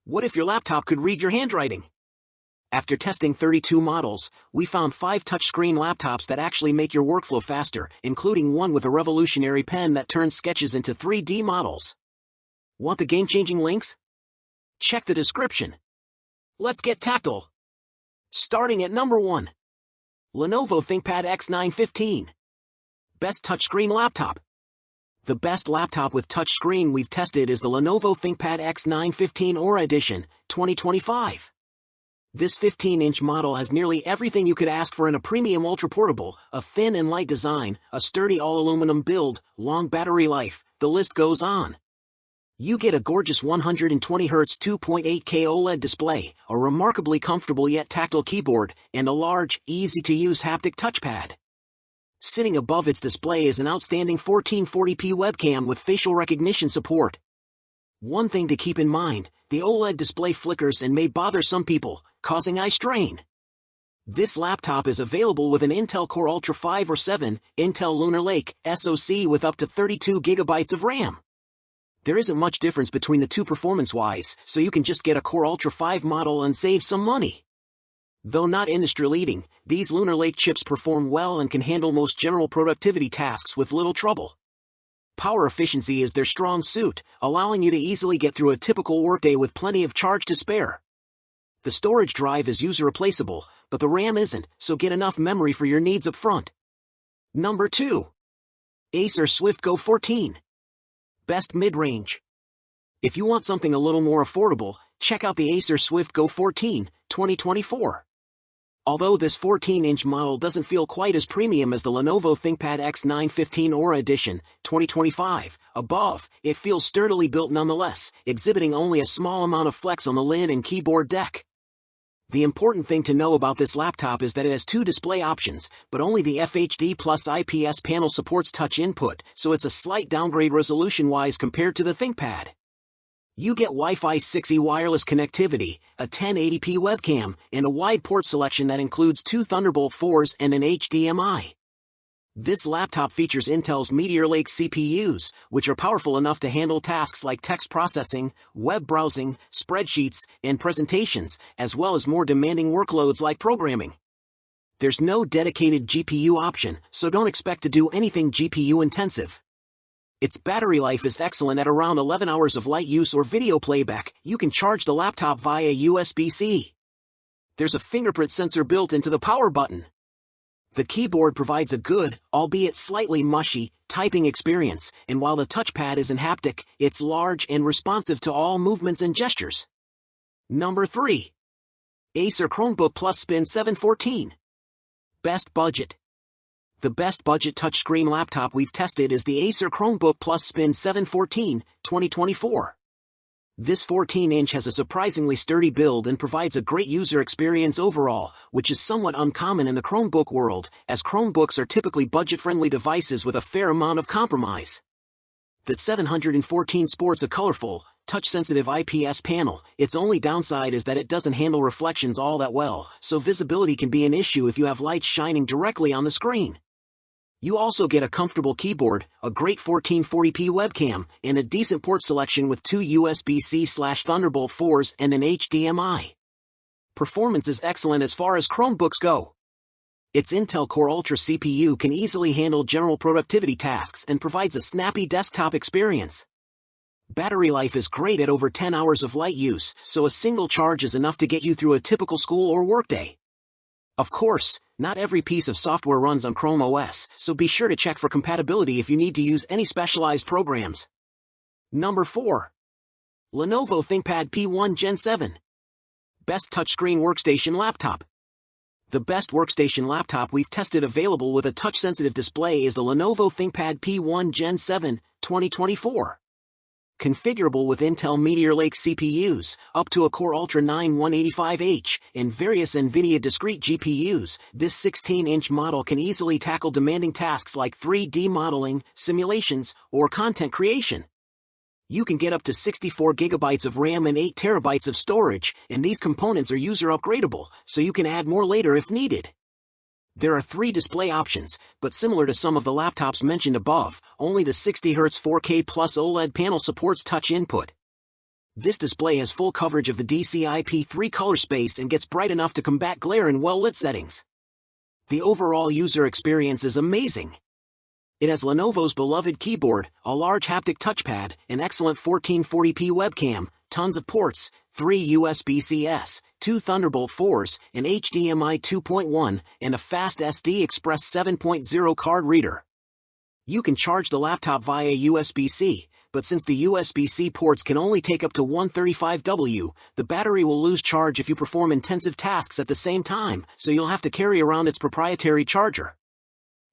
What if your laptop could read your handwriting? After testing 32 models, we found 5 touchscreen laptops that actually make your workflow faster, including one with a revolutionary pen that turns sketches into 3D models. Want the game-changing links? Check the description. Let's get tactile. Starting at number 1. Lenovo ThinkPad X9 15. Best touchscreen laptop. The best laptop with touchscreen we've tested is the Lenovo ThinkPad X9 15 Aura Edition, 2025. This 15-inch model has nearly everything you could ask for in a premium ultra-portable: a thin and light design, a sturdy all-aluminum build, long battery life, the list goes on. You get a gorgeous 120Hz 2.8K OLED display, a remarkably comfortable yet tactile keyboard, and a large, easy-to-use haptic touchpad. Sitting above its display is an outstanding 1440p webcam with facial recognition support. One thing to keep in mind, the OLED display flickers and may bother some people, causing eye strain. This laptop is available with an Intel Core Ultra 5 or 7, Intel Lunar Lake SoC with up to 32GB of RAM. There isn't much difference between the two performance-wise, so you can just get a Core Ultra 5 model and save some money. Though not industry-leading, these Lunar Lake chips perform well and can handle most general productivity tasks with little trouble. Power efficiency is their strong suit, allowing you to easily get through a typical workday with plenty of charge to spare. The storage drive is user-replaceable, but the RAM isn't, so get enough memory for your needs up front. Number 2. Acer Swift Go 14. Best mid-range. If you want something a little more affordable, check out the Acer Swift Go 14, 2024. Although this 14-inch model doesn't feel quite as premium as the Lenovo ThinkPad X9 15 Aura Edition, 2025, above, it feels sturdily built nonetheless, exhibiting only a small amount of flex on the lid and keyboard deck. The important thing to know about this laptop is that it has 2 display options, but only the FHD Plus IPS panel supports touch input, so it's a slight downgrade resolution-wise compared to the ThinkPad. You get Wi-Fi 6E wireless connectivity, a 1080p webcam, and a wide port selection that includes 2 Thunderbolt 4s and an HDMI. This laptop features Intel's Meteor Lake CPUs, which are powerful enough to handle tasks like text processing, web browsing, spreadsheets, and presentations, as well as more demanding workloads like programming. There's no dedicated GPU option, so don't expect to do anything GPU intensive. Its battery life is excellent at around 11 hours of light use or video playback. You can charge the laptop via USB-C. There's a fingerprint sensor built into the power button. The keyboard provides a good, albeit slightly mushy, typing experience, and while the touchpad isn't haptic, it's large and responsive to all movements and gestures. Number 3. Acer Chromebook Plus Spin 714. Best budget. The best budget touchscreen laptop we've tested is the Acer Chromebook Plus Spin 714, 2024. This 14-inch has a surprisingly sturdy build and provides a great user experience overall, which is somewhat uncommon in the Chromebook world, as Chromebooks are typically budget-friendly devices with a fair amount of compromise. The 714 sports a colorful, touch-sensitive IPS panel. Its only downside is that it doesn't handle reflections all that well, so visibility can be an issue if you have lights shining directly on the screen. You also get a comfortable keyboard, a great 1440p webcam, and a decent port selection with 2 USB-C/Thunderbolt 4s and an HDMI. Performance is excellent as far as Chromebooks go. Its Intel Core Ultra CPU can easily handle general productivity tasks and provides a snappy desktop experience. Battery life is great at over 10 hours of light use, so a single charge is enough to get you through a typical school or workday. Of course, not every piece of software runs on Chrome OS, so be sure to check for compatibility if you need to use any specialized programs. Number 4. Lenovo ThinkPad P1 Gen 7. Best touchscreen workstation laptop. The best workstation laptop we've tested available with a touch-sensitive display is the Lenovo ThinkPad P1 Gen 7, 2024. Configurable with Intel Meteor Lake CPUs, up to a Core Ultra 9 185H, and various NVIDIA discrete GPUs, this 16-inch model can easily tackle demanding tasks like 3D modeling, simulations, or content creation. You can get up to 64GB of RAM and 8TB of storage, and these components are user upgradable, so you can add more later if needed. There are 3 display options, but similar to some of the laptops mentioned above, only the 60Hz 4K Plus OLED panel supports touch input. This display has full coverage of the DCI-P3 color space and gets bright enough to combat glare in well-lit settings. The overall user experience is amazing. It has Lenovo's beloved keyboard, a large haptic touchpad, an excellent 1440p webcam, tons of ports, 3 USB-Cs, 2 Thunderbolt 4s, an HDMI 2.1, and a fast SD Express 7.0 card reader. You can charge the laptop via USB-C, but since the USB-C ports can only take up to 135W, the battery will lose charge if you perform intensive tasks at the same time, so you'll have to carry around its proprietary charger.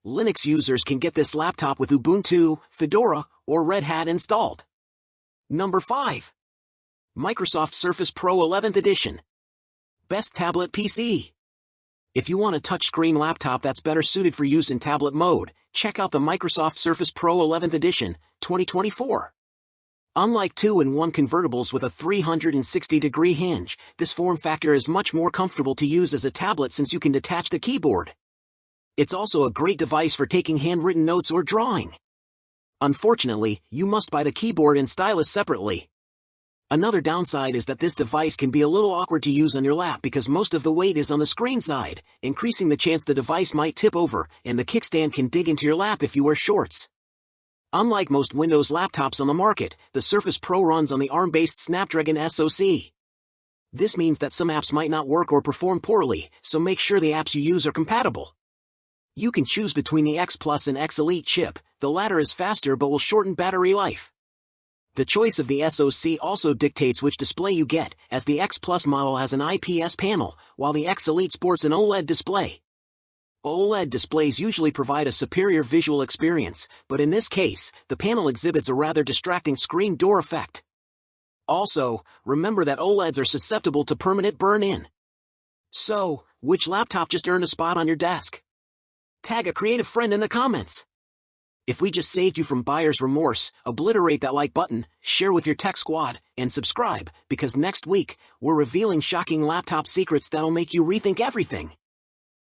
Linux users can get this laptop with Ubuntu, Fedora, or Red Hat installed. Number 5. Microsoft Surface Pro 11th Edition. Best tablet PC. If you want a touchscreen laptop that's better suited for use in tablet mode, check out the Microsoft Surface Pro 11th Edition, 2024. Unlike 2-in-1 convertibles with a 360-degree hinge, this form factor is much more comfortable to use as a tablet since you can detach the keyboard. It's also a great device for taking handwritten notes or drawing. Unfortunately, you must buy the keyboard and stylus separately. Another downside is that this device can be a little awkward to use on your lap because most of the weight is on the screen side, increasing the chance the device might tip over, and the kickstand can dig into your lap if you wear shorts. Unlike most Windows laptops on the market, the Surface Pro runs on the ARM-based Snapdragon SoC. This means that some apps might not work or perform poorly, so make sure the apps you use are compatible. You can choose between the X Plus and X Elite chip. The latter is faster but will shorten battery life. The choice of the SoC also dictates which display you get, as the X Plus model has an IPS panel, while the X Elite sports an OLED display. OLED displays usually provide a superior visual experience, but in this case, the panel exhibits a rather distracting screen door effect. Also, remember that OLEDs are susceptible to permanent burn-in. So, which laptop just earned a spot on your desk? Tag a creative friend in the comments. If we just saved you from buyer's remorse, obliterate that like button, share with your tech squad, and subscribe, because next week, we're revealing shocking laptop secrets that'll make you rethink everything.